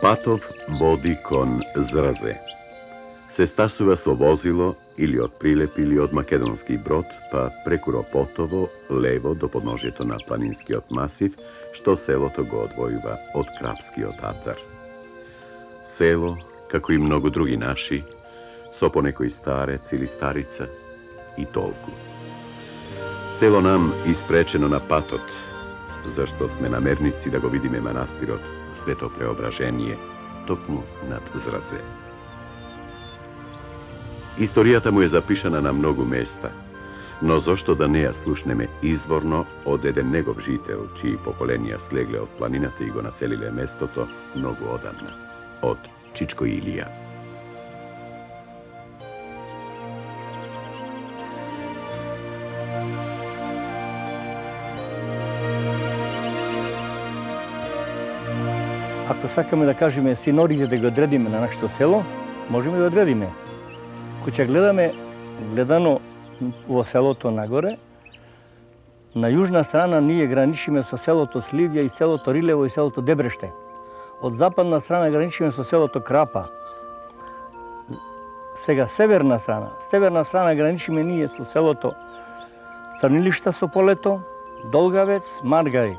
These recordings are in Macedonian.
Патов води кон Зразе. Се стасува со возило или од Прилеп или од Македонски Брод, па преку Ропотово, лево до подножјето на планинскиот масив, што селото го одвојува од Крапскиот атар. Село, како и многу други наши, со по некој старец или старица и толку. Село нам испречено на патот, зашто сме намерници да го видиме манастирот Свето Преображение, токму над Зразе. Историјата му е запишана на многу места, но зошто да не ја слушнеме изворно од еден негов жител, чии поколенија слегле од планината и го населиле местото многу одамна, од Чичко Илија. Ако сакаме да кажеме синорите да го одредиме на нашето село, можеме да одредиме. Кога гледаме гледано во селото нагоре, на јужна страна ние граничиме со селото Сливја и селото Рилево и селото Дебреште. Од западна страна граничиме со селото Крапа. Сега северна страна граничиме ние со селото Црнилишта со полето, Долгавец, Маргари.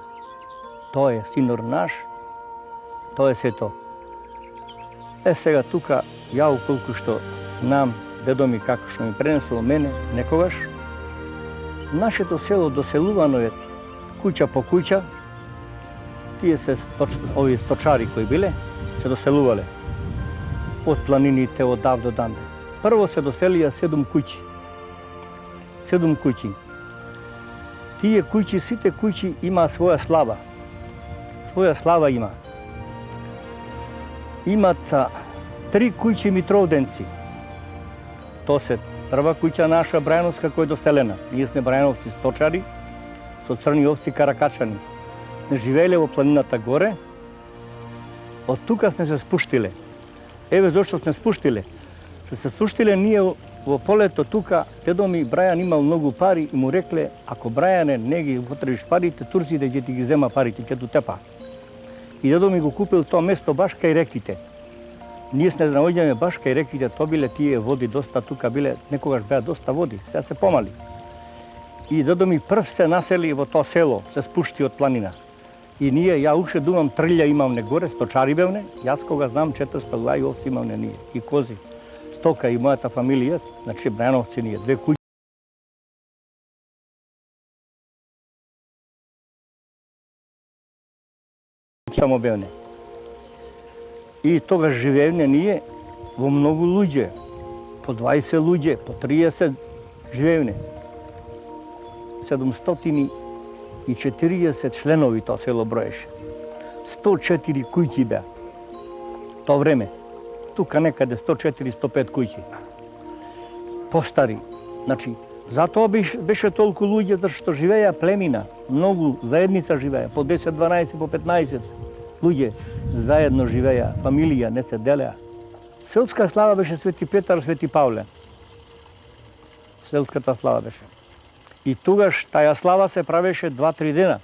Тоа е синор наш, тоа е сето. Сега тука, ја уколку што знам, дедо ми како што ми пренесол мене некогаш, нашето село доселувано е куќа по куќа, тие се овие сточари кои биле, се доселувале од планините, од дав до данде. Прво се доселија 7 куќи. 7 куќи. Тие куќи, сите куќи има своја слава. Своја слава има. Имат 3 куќи митровденци. Тоа се прва куќа наша Брајановска која е доселена. Ние сме Брајановци сточари, со црни овци каракачани. Не живееле во планината горе, од тука сме се спуштиле. Еве зашто сме спуштиле. Се спуштиле ние во полето тука, дедо ми Брајан имал многу пари и му рекле, ако Брајане не ги потребиш парите, турците ќе ти ги зема парите, ќе ту тепа. И дедо ми го купил тоа место баш кај реките. Ние се наоѓаме баш кај реките, тоа биле тие води доста тука биле, некогаш беа доста води, сега се помали. И дедо ми прв се насели во тоа село, се спушти од планина. И ние, ја уште думам, трља имавне горе, сточари бевне, јас кога знам 400 лај овци имавне ние, и кози. Стока и мојата фамилија, значи Брајановци ние, 2 куќи. Само бевне. И тогаш живеевне ние во многу луѓе, по 20 луѓе, по 30 живеевне. 740 членови тоа село броеше. 104 куќи беа. Тоа време. Тука некаде 104-105 куќи. Постари. Значи, затоа беше толку луѓе, зашто живеја племина. Многу заедница живеја, по 10, 12, по 15 луѓе заедно живеја, фамилија, не се делеа. Селска слава беше Свети Петар, Свети Павле. Селската слава беше. И тогаш таја слава се правеше 2-3 дена.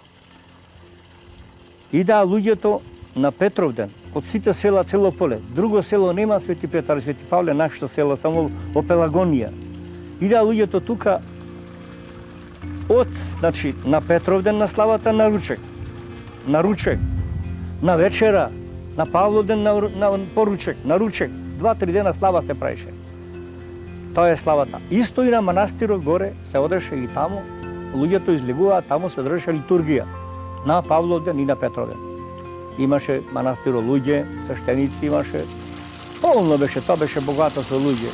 Идаа луѓето на Петровден, од сите села цело поле. Друго село нема Свети Петар и Свети Павле, нашето село само во Пелагонија. Идаа луѓето тука од, значи, на Петровден на славата на ручек. На ручек. На вечера, на Павлоден на поручек, на ручек. 2-3 дена слава се правеше. Тоа е славата. Исто и на манастирот горе се одеше и таму, луѓето излегуваа, таму се држеше литургија. На Павловден и на Петровден. Имаше манастиро луѓе, свештеници имаше. Полно беше, тоа беше богато со луѓе.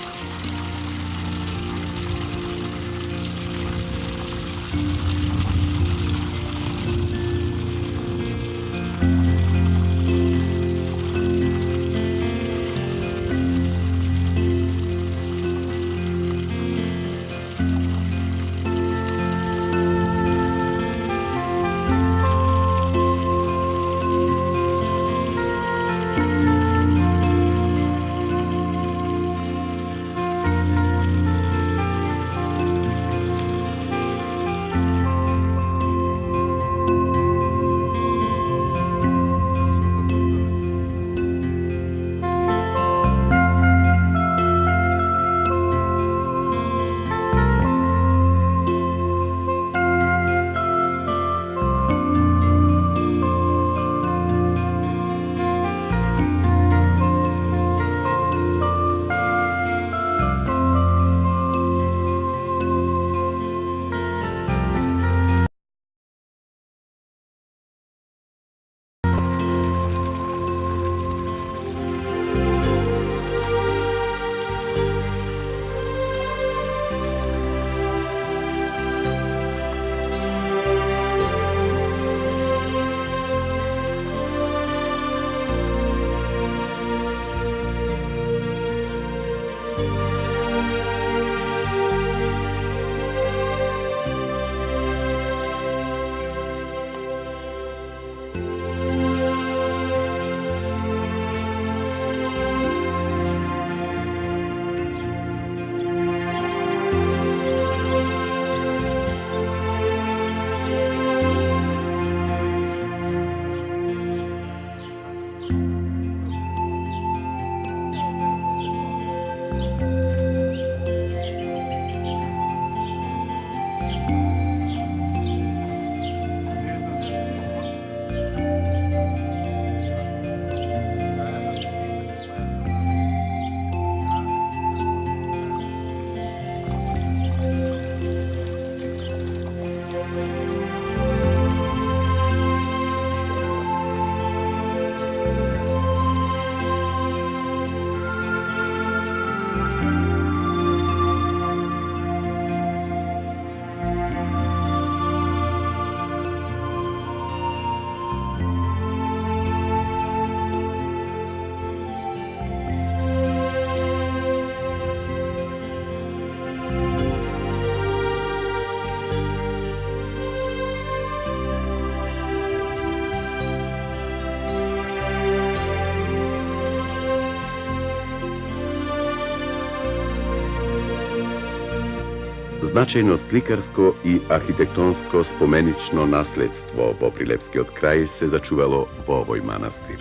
Значајно сликарско и архитектонско споменично наследство во Прилепскиот крај се зачувало во овој манастир.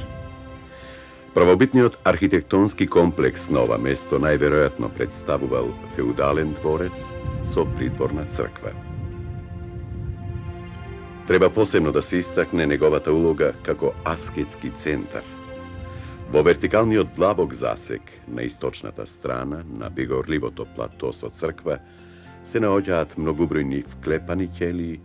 Правобитниот архитектонски комплекс на ова место најверојатно представувал феудален дворец со придворна црква. Треба посебно да се истакне неговата улога како аскетски центар. Во вертикалниот длабок засек на источната страна на бегорливото плато со црква се наоѓаат многубројни вклепани ќелии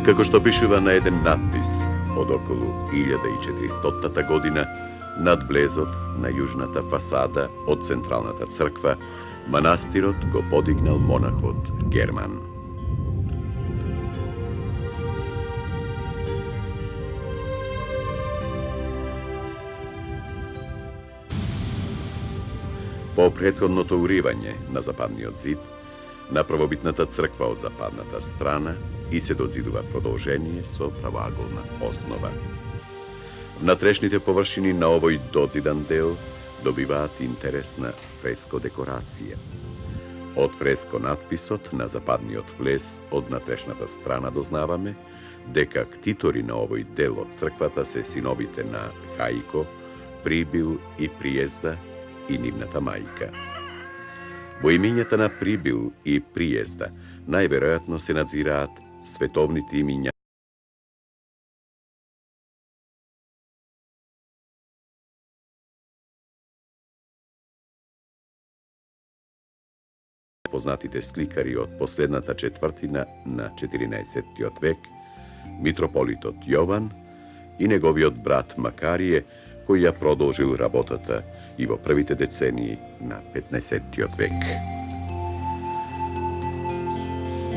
како што пишува на еден надпис од околу 1400 година над влезот на јужната фасада од централната црква, манастирот го подигнал монахот Герман. По претходното уривање на западниот зид, на правобитната црква од западната страна и се дозидува продолжение со правоаголна основа. Внатрешните површини на овој дозидан дел добиваат интересна фреско декорација. Од фреско надписот на западниот влез од натрешната страна дознаваме дека ктитори на овој дел од црквата се синовите на Хајко, Прибил и Приезда и нивната мајка. Во имињата на Прибил и Приезда најверојатно се надзираат световните имиња познатите сликари од последната четвртина на 14 век, митрополитот Јован и неговиот брат Макарije, кој ја продолжил работата и во првите децении на 15 век.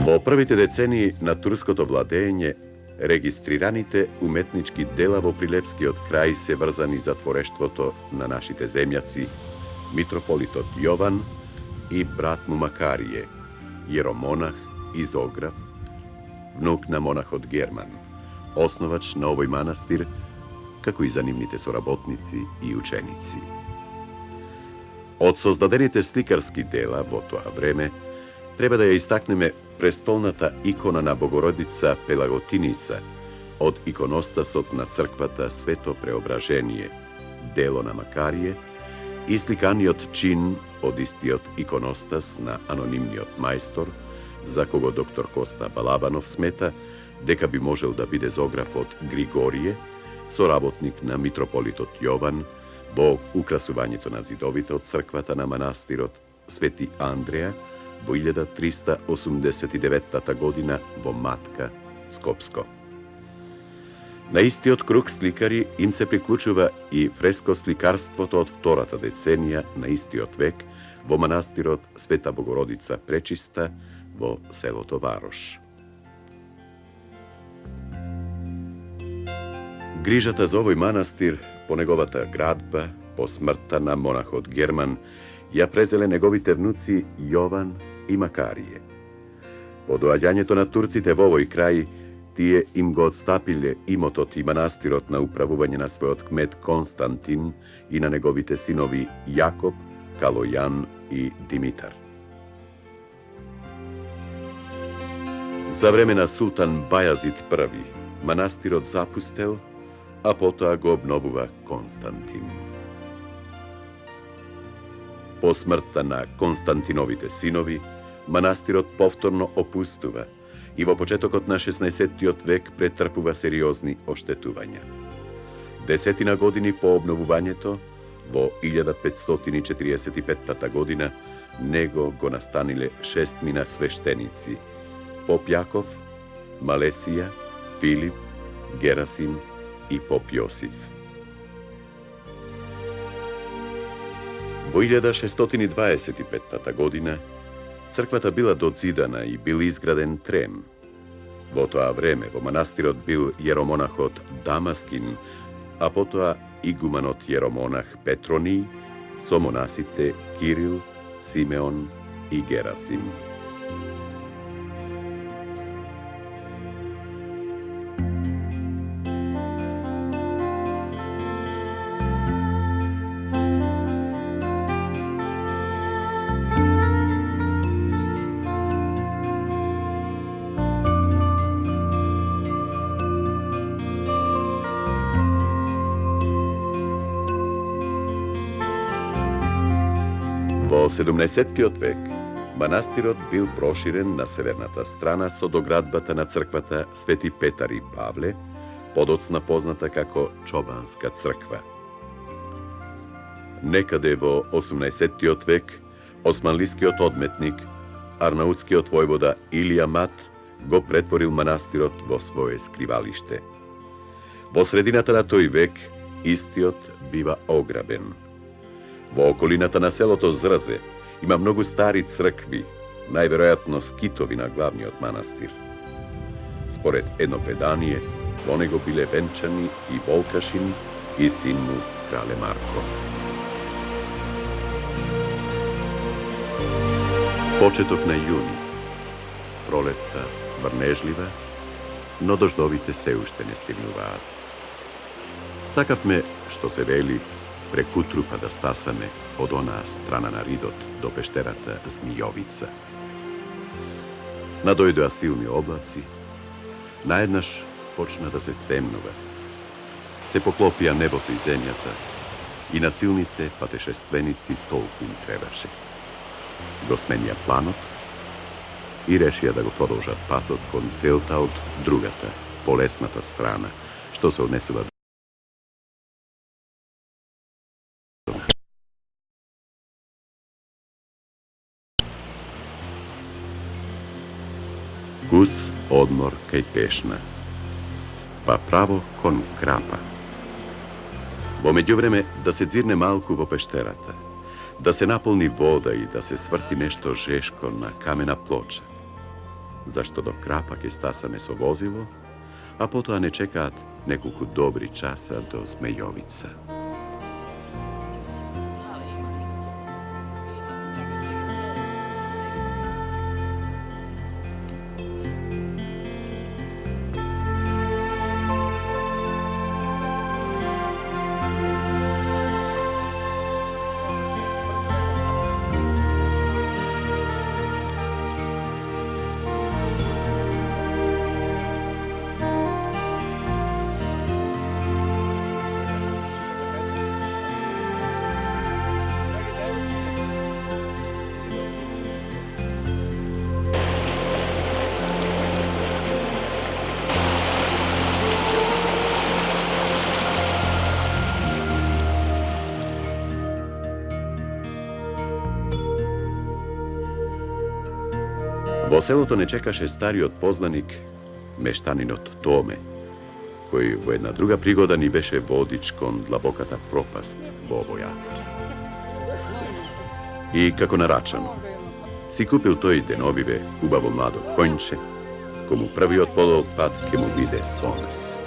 Во првите децении на турското владење, регистрираните уметнички дела во Прилепскиот крај се врзани за творештвото на нашите земјаци, митрополитот Јован и брат му Макарije, јеромонах и зограф, внук на монахот Герман, основач на овој манастир, како и за нивните соработници и ученици. Од создадените сликарски дела во тоа време, треба да ја истакнеме престолната икона на Богородица Пелаготиница од иконостасот на црквата Свето Преображение, дело на Макарije, и сликаниот чин од истиот иконостас на анонимниот мајстор, за кого доктор Коста Балабанов смета дека би можел да биде зографот Григорije, соработник на митрополитот Јован во украсувањето на зидовите од црквата на манастирот Свети Андреја во 1389 година во Матка, Скопско. На истиот круг сликари им се приклучува и фрескосликарството од втората деценија на истиот век во манастирот Света Богородица Пречиста во селото Варош. Грижата за овој манастир, по неговата градба, по смртта на монахот Герман ја презеле неговите внуци Јован и Макарije. По доаѓањето на турците во овој крај, тие им го отстапиле имотот и манастирот на управување на својот кмет Константин и на неговите синови Јакоп, Калојан и Димитар. За време на султан Бајазид I, манастирот запустел, а потоа го обновува Константин. По смртта на Константиновите синови, манастирот повторно опустува и во почетокот на 16-тиот век претрпува сериозни оштетувања. 10 години по обновувањето, во 1545 година, него го настаниле 6 свештеници: поп Јаков, Малесија, Филип, Герасим и поп Јосиф. Во 1625 година црквата била дозидана и бил изграден трем. Во тоа време во манастирот бил јеромонахот Дамаскин, а потоа игуманот јеромонах Петроний со монасите Кирил, Симеон и Герасим. Во 17-тиот век, манастирот бил проширен на северната страна со доградбата на црквата Свети Петар и Павле, подоцна позната како Чобанска црква. Некаде во 18-тиот век, османлискиот одметник, арнаутскиот војвода Илија Мат го претворил манастирот во свое скривалиште. Во средината на тој век, истиот бива ограбен. Во околината на селото Зрзе има многу стари цркви, најверојатно скитови на главниот манастир. Според едно предание, во него биле венчани и Волкашин и син му Крале Марко. Почеток на јуни. Пролетта врнежлива, но дождовите се уште не стигнуваат. Сакавме, што се вели, прекутру па да стасаме од онаа страна на Ридот до пештерата Змијовица. Надојдоа силни облаци, наеднаш почна да се стемнува. Се поклопија небото и земјата и на силните патешественици толку им требаше. Го сменија планот и решија да го продолжат патот кон целта од другата, полесната страна, што се однесува Кус одмор кај Пешна, па право кон Крапа. Во меѓувреме да се дзирне малку во пештерата, да се наполни вода и да се сврти нешто жешко на камена плоча. Зашто до Крапа ќе стасаме со возило, а потоа не чекаат неколку добри часа до Змејовица. Во селото не чекаше стариот познаник, мештанинот Томе, кој во една друга пригода ни беше водич кон длабоката пропаст во овој атар. И како нарачано, си купил тој деновиве убаво младо конјче, кому првиот подолг пат ке му биде сонес.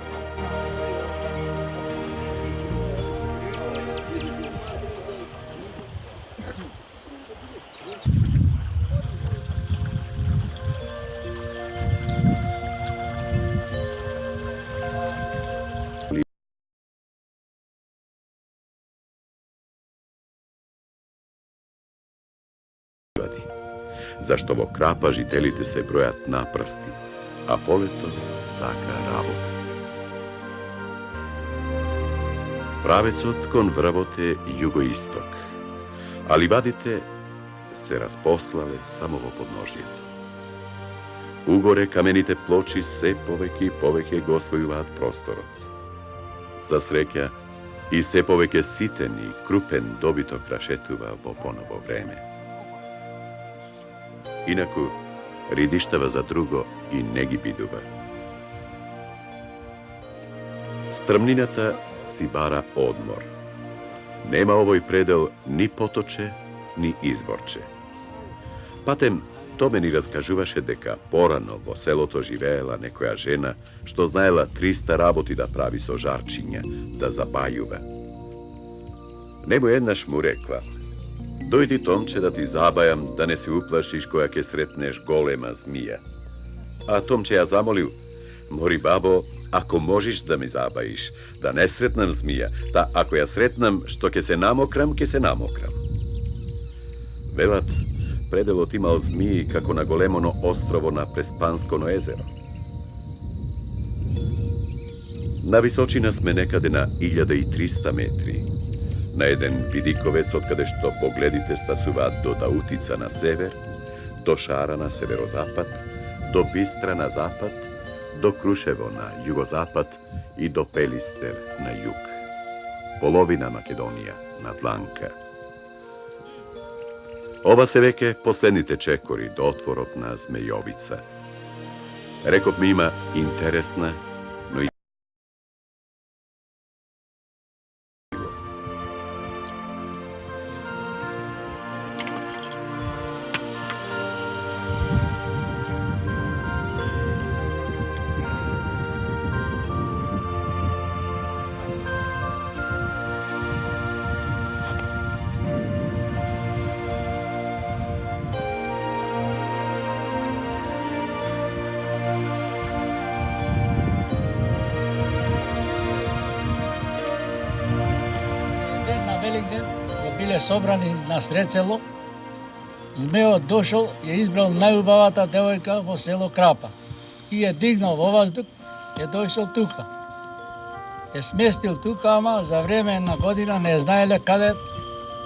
zašto vo krapa žitelite se brojat na prsti, a poleto saka rabot. Pravec otkon vravote jugoistok, ali vadite se rasposlale samo vo podnožjetu. Ugore kamenite ploči se poveki poveke gosvojuvat prostorot. Za srekja i se poveke siten i krupen dobito krašetuva vo ponovo vreme. Inaku, ridištava za drugo i negi biduva. Strmninata si bara odmor. Nema ovoj predel ni potoče, ni izvorče. Patem, to meni razkažuvaše deka porano vo seloto živela nekoja žena, što znajela 300 raboti da pravi so žarčinja, da zabajuva. Nemo jednaš mu rekla, dojdi Tomče da ti zabajam, da ne se uplašiš kojake sretneš golema zmija. A Tomče ja zamolil, mori babo, ako možiš da mi zabajiš, da ne sretnam zmija, da ako ja sretnam što ke se namokram, ke se namokram. Velat, predelo timal zmiji kako na golemono ostrovo na Prespanskono jezero. Na visočina sme nekade na 1300 metri. Na jeden vidikovec, otkade što pogledite stasuva do Dautica na sever, do Šara na severozapad, do Bistra na zapad, do Kruševo na jugozapad i do Pelister na jug. Polovina Makedonija na Tlanka. Ova se veke poslednite čekori do otvorotna Zmejovica. Rekop mi ima interesna, no i Великден биле собрани на Срецело. Змеот дошол, ја избрал најубавата девојка во село Крапа и ја дигнал во воздух, ја дошол тука. Ја сместил тука, ама за време на година не знаеле каде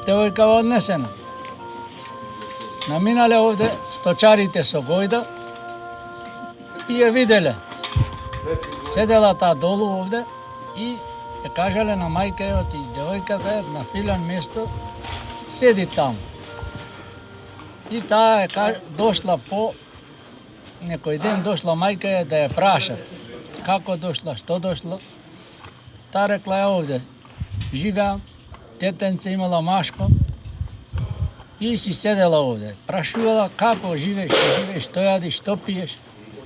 девојка однесена. Наминале овде сточарите со гојда и ја виделе. Седела таа долу овде и ја кажале на мајка, ево ти девојката е на филан место, седи таму. И таа е дошла по некој ден, дошла мајка да ја прашат како дошла, што дошла. Таа рекла е овде, живеам, детенце имала машко и си седела овде. Прашувала како живееш, што јадиш, што пиеш.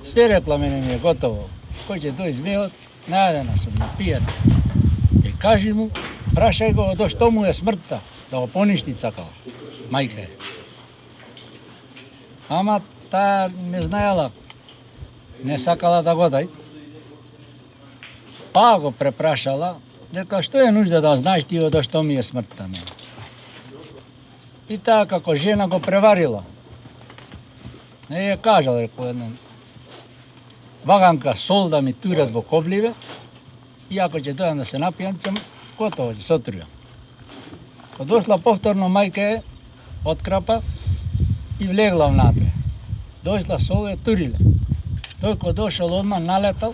Све рекла, мене ми е готово. Кој ќе дојде змеот, најадена сум, напијана. И кажи му, прашај го до што му е смртта, да го поништи цакала. Мајка е. Ама таа не знаела, не сакала да го дај. Па го препрашала, рекла, што е нужда да знаеш ти до што ми е смртта мене. И таа како жена го преварила. Не ја кажала, рекла, една ваганка сол да ми турат во кобливе, и ако ќе дојам да се напијам, ќе готово, ќе се отрувам. Кога дошла повторно мајка е од Крапа и влегла внатре. Дошла сол е туриле. Тој кога дошол одма налетал,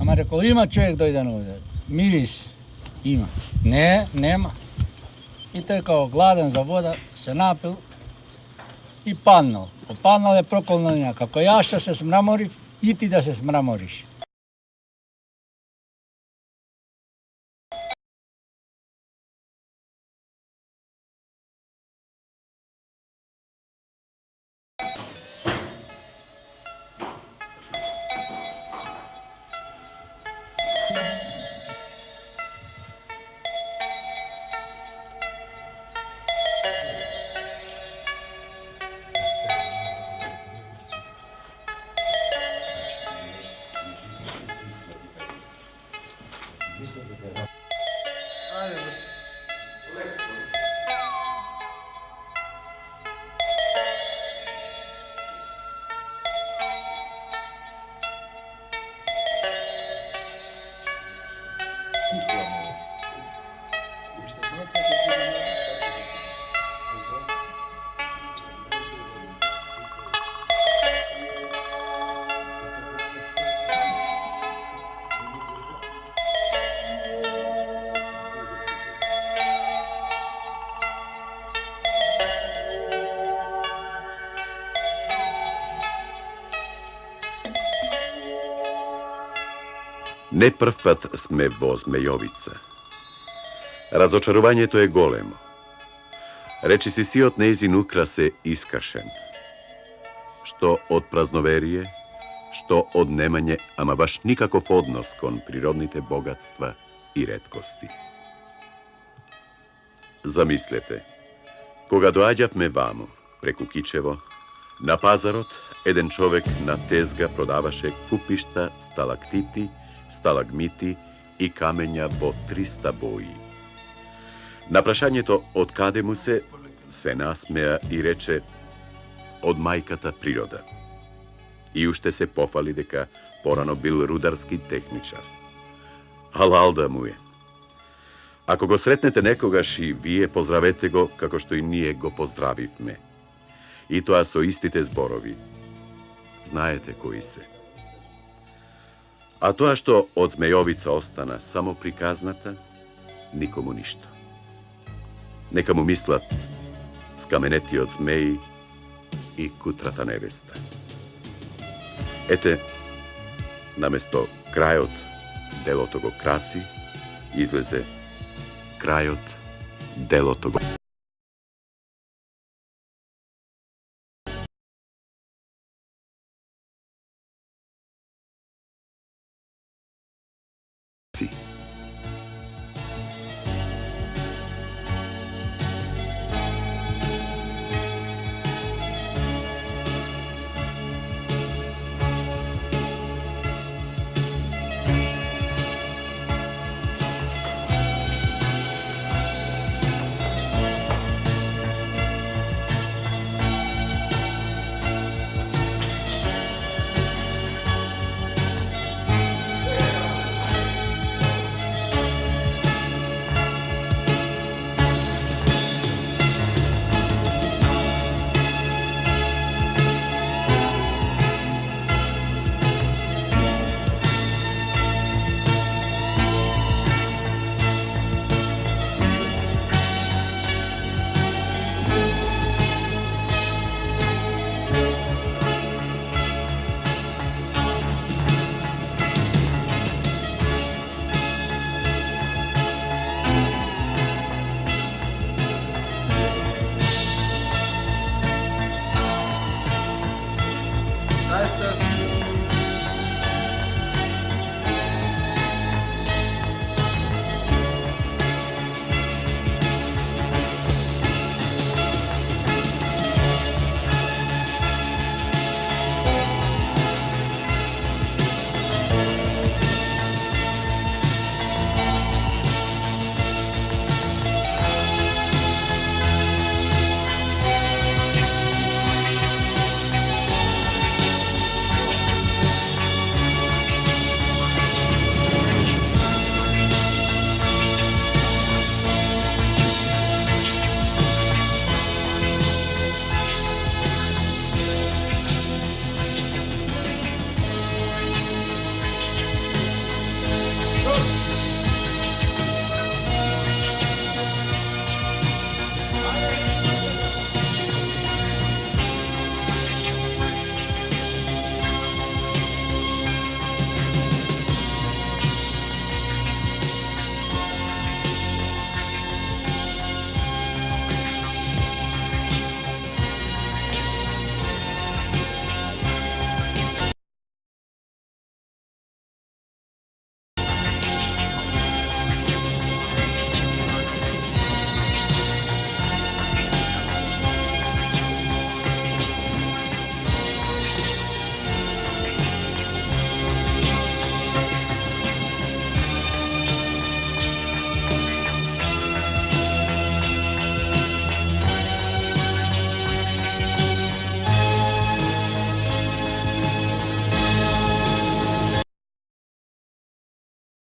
ама рекол, има човек дојден овде. Мирис има. Не, нема. И тој као гладен за вода се напил и паднал. Попаднал е проколна неја. Како јас што се смраморив, и ти да се смрамориш. Не прв пат сме во Змејовица. Разочарувањето е големо. Речи си сиот нејзин украс е искашен. Што од празноверие, што од немање, ама баш никаков однос кон природните богатства и реткости. Замислете, кога доаѓавме вамо, преку Кичево, на пазарот, еден човек на тезга продаваше купишта сталактити, сталагмити и камења во 300 бои. На прашањето од каде му се насмеа и рече од мајката природа. И уште се пофали дека порано бил рударски техничар. Алал да му е. Ако го сретнете некогаш и вие поздравете го како што и ние го поздравивме. И тоа со истите зборови. Знаете кои се. А тоа што од Змејовица остана само приказната, никому ништо. Нека му мислат скаменетиот змеи и кутрата невеста. Ете, наместо крајот, делото го краси, излезе крајот, делото го...